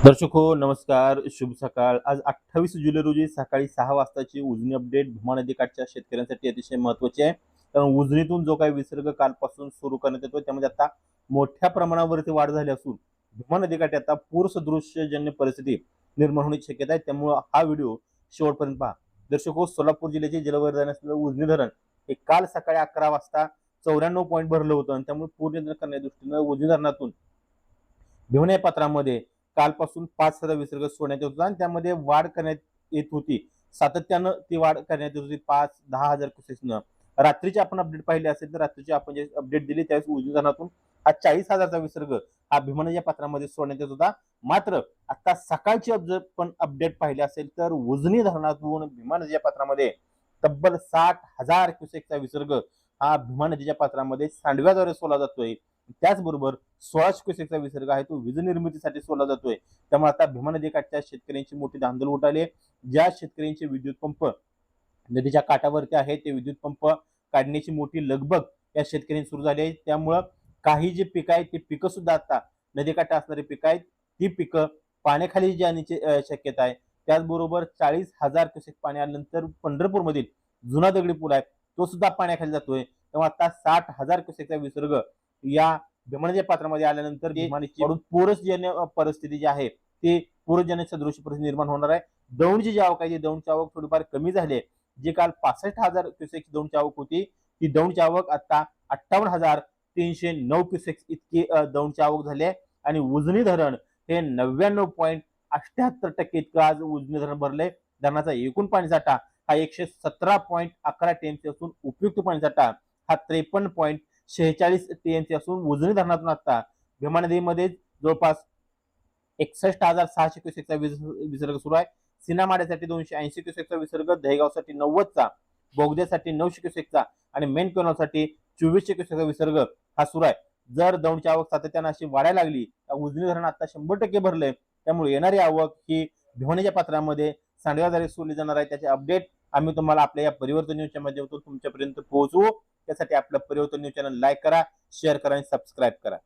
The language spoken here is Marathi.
दर्शक हो नमस्कार, शुभ सकाळ। आज 28 जुलै रोजी सकाळी 6 वाजताची उजनी अपडेट भीमा नदीकाठच्या शेतकऱ्यांसाठी अतिशय महत्त्वाची आहे। कारण उजनीतून जो काही विसर्ग कालपासून सुरू करण्यात येतो त्यामध्ये आता मोठ्या प्रमाणावरती वाढ झाली असून भीमा नदीकाठी आता पूरसदृश्यजन्य परिस्थिती निर्माण होण्याची शक्यता आहे। त्यामुळे हा व्हिडिओ शेवटपर्यंत पहा। दर्शक हो, सोलापूर जिल्ह्याचे जलवरदान असलेलं उजनी धरण हे काल सकाळी 11 वाजता 94 पॉईंट भरलं होतं आणि त्यामुळे पूर नियंत्रण करण्याच्या दृष्टीनं उजनी धरणातून भीमा पात्रामध्ये कालपासून 5,000 विसर्ग सोडण्यात येत होता आणि त्यामध्ये वाढ करण्यात येत होती। सातत्यानं ती वाढ करण्यात येत होती 5-10 हजार क्युसेक्सनं। रात्रीची आपण अपडेट पाहिली असेल तर रात्रीची आपण जे अपडेट दिली त्यावेळेस उजनी धरणातून हा 40,000चा विसर्ग हा भीमा नदीच्या पात्रामध्ये सोडण्यात येत होता। मात्र आता सकाळची पण अपडेट पाहिली असेल तर उजनी धरणातून भीमा नदीच्या पात्रामध्ये तब्बल 60,000 क्युसेक्सचा विसर्ग हा भीमा नदीच्या पात्रामध्ये सांडव्याद्वारे सोडला जातोय। त्याचबरोबर 1600 क्युसेकचा विसर्ग आहे तो वीज निर्मितीसाठी सोडला जातोय। त्यामुळे आता भीमा नदीकाठच्या शेतकऱ्यांची मोठी धांदल उडाली आहे। ज्या शेतकऱ्यांचे विद्युत पंप नदीच्या काठावरती आहे ते विद्युत पंप काढण्याची मोठी लगबग या शेतकऱ्यांनी सुरू झाली आहे। त्यामुळे काही जे पिकं आहेत ती पिकं सुद्धा आता नदीकाठी असणारी पिकं आहेत ती पिकं पाण्याखाली जाण्याची शक्यता आहे। त्याचबरोबर 40,000 क्युसेक पाणी आल्यानंतर पंढरपूरमधील जुना दगडी पूल आहे तो सुद्धा पाण्याखाली जातोय। तेव्हा आता 60,000 क्युसेकचा विसर्ग या भीमा नदीच्या पात्रामध्ये आल्यानंतर पूरजन्य परिस्थिती जी आहे ती पूरजन्य सदृश परिस्थिती निर्माण होणार आहे। दौंडची जी आवक आहे ती दौंडची आवक थोडीफार कमी झाली आहे। जी काल 65,000 क्युसेक्स दौंडची आवक होती ती दौंडची आवक आता 58,309 क्युसेक्स इतकी दौंडची आवक झाली आहे। आणि उजनी धरण हे 99.78% इतकं आज उजनी धरण भरलंय। धरणाचा एकूण पाणीसाठा हा 117.11 टीएमसी असून उपयुक्त पाणीसाठा हा 53.46 टीएमसी असून उजनी धरणातून आता भीमा नदीमध्ये जवळपास 61,600 क्युसेकचा विसर्ग सुरू आहे। सिनामाड्यासाठी 280 क्युसेकचा विसर्ग, दहेगावसाठी 90चा, बोगद्यासाठी 900 क्युसेकचा आणि मेन कॅनॉलसाठी 2400 क्युसेकचा विसर्ग हा सुरू आहे। जर दौंडची आवक सातत्यानं अशी वाढायला लागली तर उजनी धरण आता 100% भरलंय। त्यामुळे येणारी आवक ही भीमा नदीच्या पात्रामध्ये सांडव्याद्वारे सोडली जाणार आहे। त्याचे अपडेट आम्ही तुम्हाला आपल्या या परिवर्तन न्यूजच्या माध्यमातून तुमच्यापर्यंत पोहोचवू। त्यासाठी आपलं परिवर्तन न्यूज चॅनल लाईक करा, शेअर करा आणि सबस्क्राईब करा।